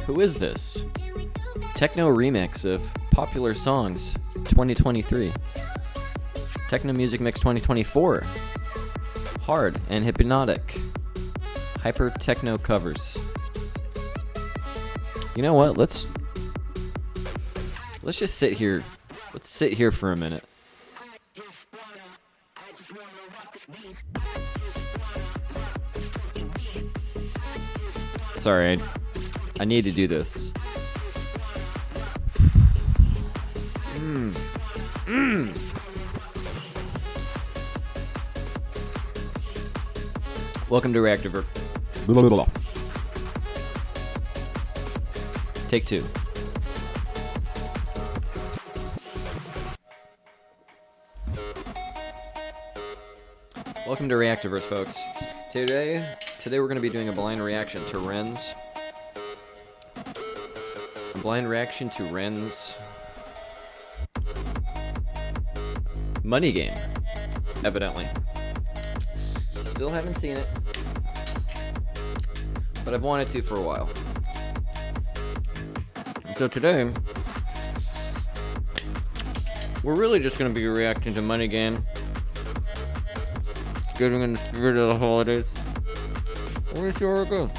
Who is this? Techno remix of popular songs 2023. Techno Music Mix 2024. Hard and hypnotic. Hyper techno covers. You know what? Let's just sit here. Let's sit here for a minute. Sorry, I need to do this. Welcome to Reactiver. Take two. Welcome to Reactiverse, folks. Today we're going to be doing a blind reaction to Ren's. A blind reaction to Ren's Money Game, evidently. Still haven't seen it, but I've wanted to for a while. So today, we're really just going to be reacting to Money Game. Getting in the spirit of the holidays. Let me see where it goes.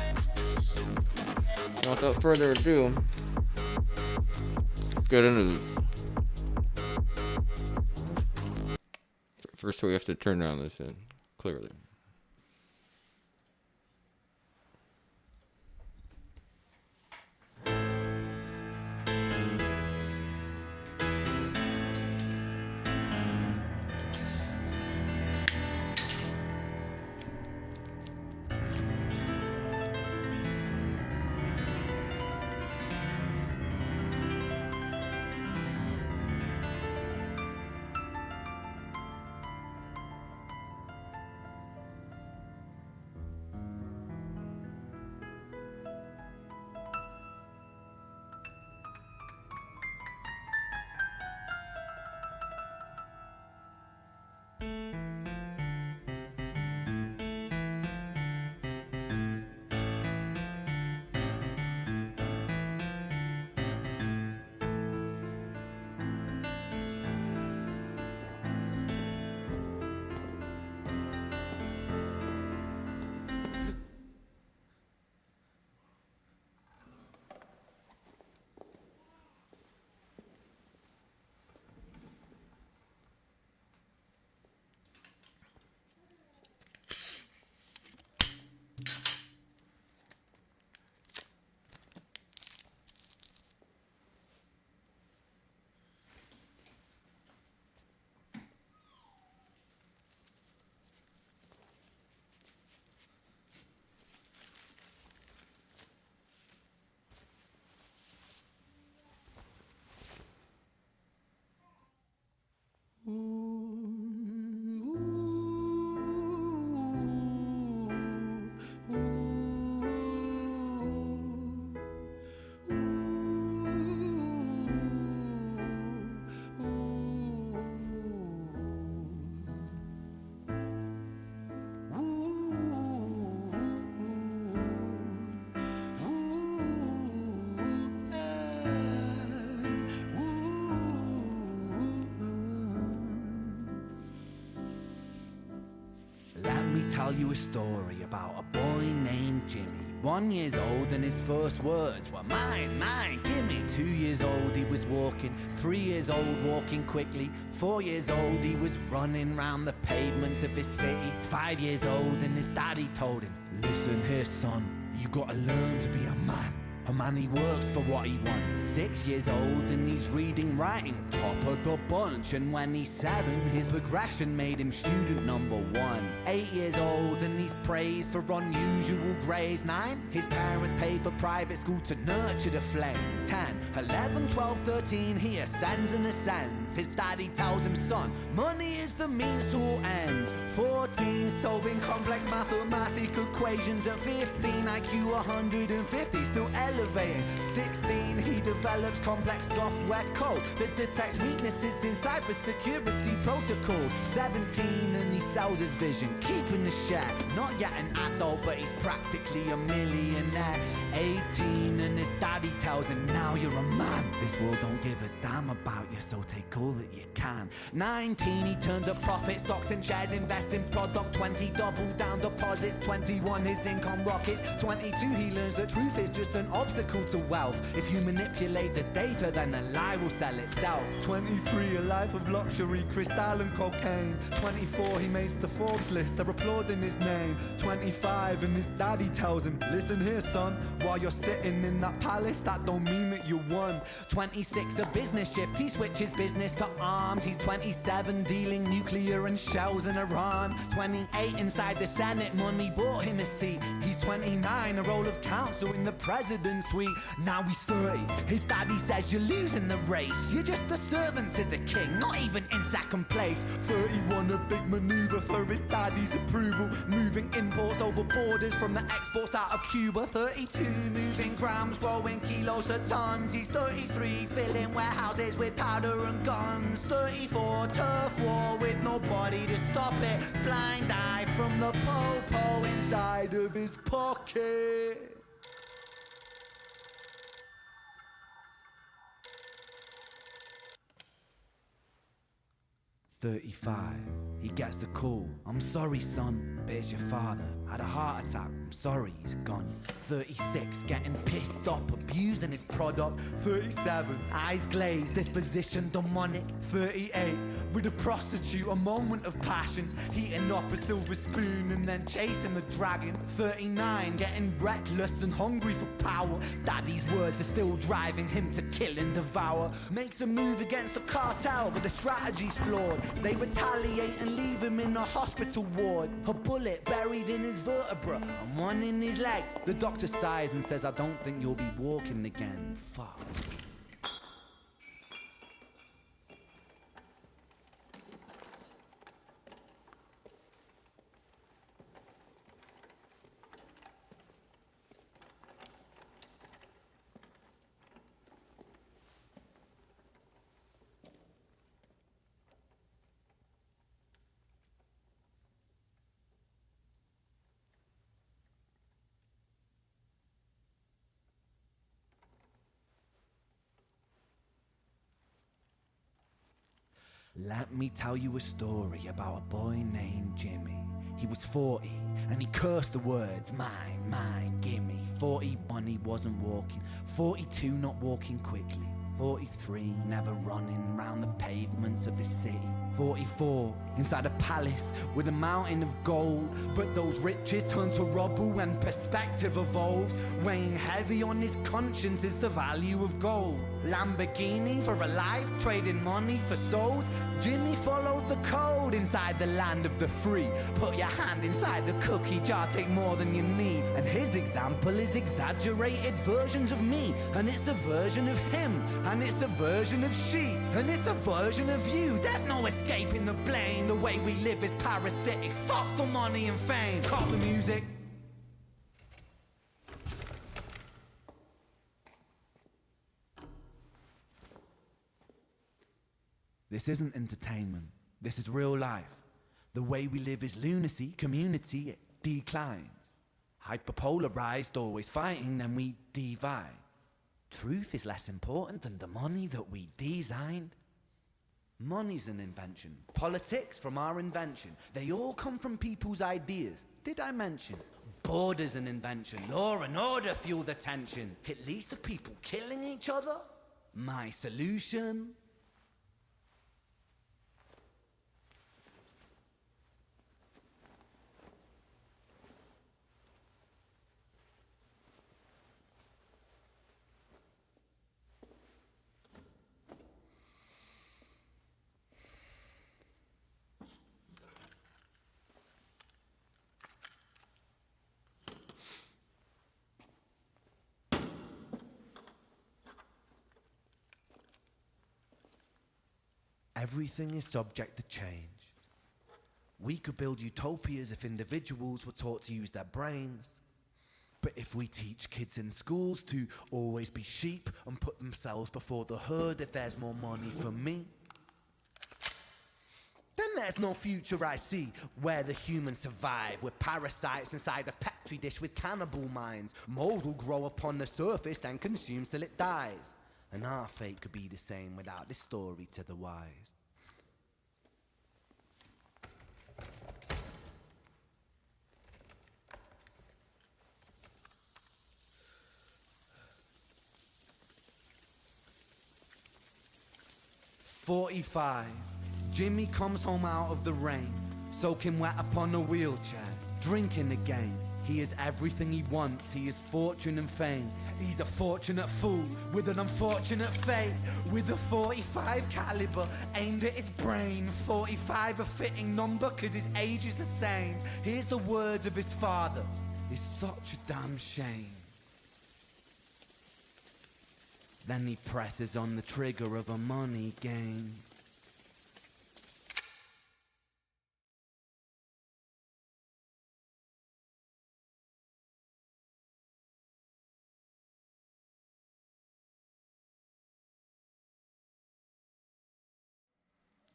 Without further ado, let's get into this. First, we have to turn down this in, clearly. Tell you a story about a boy named Jimmy. 1 year old and his first words were mine, mine, gimme. 2 years old he was walking, 3 years old walking quickly. 4 years old he was running round the pavements of his city. 5 years old and his daddy told him, listen here son, you gotta learn to be a man. A man, he works for what he wants. 6 years old and he's reading, writing, top of the bunch. And when he's 7, his progression made him student number 1. 8 years old and he's praised for unusual grades. 9, his parents paid for private school to nurture the flame. 10, 11, 12, 13, he ascends and ascends. His daddy tells him, son, money is the means to all ends. 14, solving complex mathematical equations. At 15, IQ 150, still elevating. 16, he develops complex software code that detects weaknesses in cybersecurity protocols. 17, and he sells his vision, keeping the share. Not yet an adult, but he's practically a millionaire. 18, and his daddy tells him, now you're a man. This world don't give a damn about you, so take all that you can. 19, he turns a profit, stocks and shares, invest in product. 20, double down deposits. 21, his income rockets. 22, he learns that truth is just an obstacle to wealth. If you manipulate the data, then a lie will sell itself. 23, a life of luxury, crystal and cocaine. 24, he makes the Forbes list, they're applauding his name. 25, and his daddy tells him, listen here son, while you're sitting in that palace, that don't mean that you won. 26, a business shift, he switches business to arms. He's 27, dealing nuclear and shells in Iran. 28, inside the Senate, money bought him a seat. He's 29, a role of counsel in the president's suite. Now he's 30, his daddy says you're losing the race. You're just a servant to the king, not even in second place. 31, a big maneuver for his daddy's approval, moving imports over borders from the exports out of Cuba. 32, moving grams, growing kilos to tons. He's 33, filling warehouses with powder and guns. 34, turf war with nobody to stop it. Blind eye from the po-po inside of his pocket. He gets the call. I'm sorry, son, but it's your father. Had a heart attack. I'm sorry, he's gone. 36, getting pissed up, abusing his product. 37, eyes glazed, disposition demonic. 38, with a prostitute, a moment of passion, heating up a silver spoon and then chasing the dragon. 39, getting reckless and hungry for power. Daddy's words are still driving him to kill and devour. Makes a move against the cartel, but the strategy's flawed. They retaliate and leave him in a hospital ward. A bullet buried in his vertebra and one in his leg. The doctor sighs and says, I don't think you'll be walking again. Fuck. Let me tell you a story about a boy named Jimmy. He was 40 and he cursed the words, mine, mine, gimme. 41, he wasn't walking. 42, not walking quickly. 43, never running round the pavements of his city. 44, inside a palace with a mountain of gold. But those riches turn to rubble when perspective evolves. Weighing heavy on his conscience is the value of gold. Lamborghini for a life, trading money for souls. Jimmy followed the code inside the land of the free. Put your hand inside the cookie jar, take more than you need. And his example is exaggerated versions of me. And it's a version of him, and it's a version of she, and it's a version of you. There's no escaping the blame. The way we live is parasitic. Fuck for money and fame. Cut the music. This isn't entertainment. This is real life. The way we live is lunacy, community, it declines. Hyperpolarized, always fighting, then we divide. Truth is less important than the money that we designed. Money's an invention. Politics from our invention. They all come from people's ideas. Did I mention? Border's an invention. Law and order fuel the tension. It leads to people killing each other. My solution? Everything is subject to change. We could build utopias if individuals were taught to use their brains. But if we teach kids in schools to always be sheep and put themselves before the herd if there's more money for me, then there's no future I see where the humans survive with parasites inside a petri dish with cannibal minds. Mold will grow upon the surface and consume till it dies. And our fate could be the same without this story to the wise. "45. Jimmy comes home out of the rain, soaking wet upon a wheelchair, drinking again. He is everything he wants, he is fortune and fame. He's a fortunate fool with an unfortunate fate. With a 45 caliber aimed at his brain. 45 a fitting number cause his age is the same. Here's the words of his father, it's such a damn shame. Then he presses on the trigger of a money game.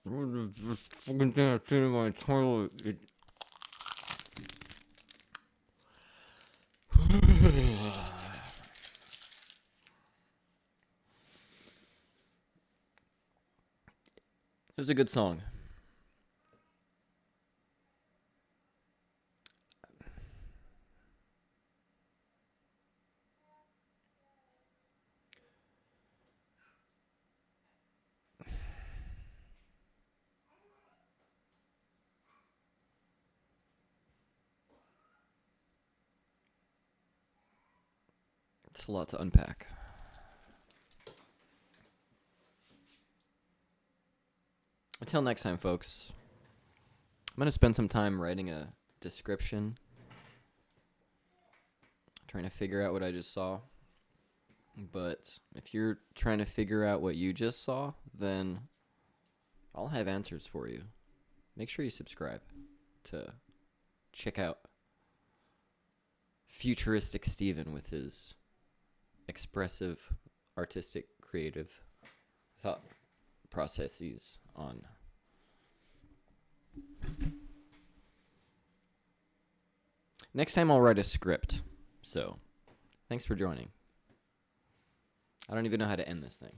This fucking thing I seen in my toilet. It was a good song. It's a lot to unpack. Until next time, folks. I'm going to spend some time writing a description, trying to figure out what I just saw. But if you're trying to figure out what you just saw, then I'll have answers for you. Make sure you subscribe to check out Futuristic Steven with his expressive, artistic, creative thought processes on next time I'll write a script. So, thanks for joining. I don't even know how to end this thing.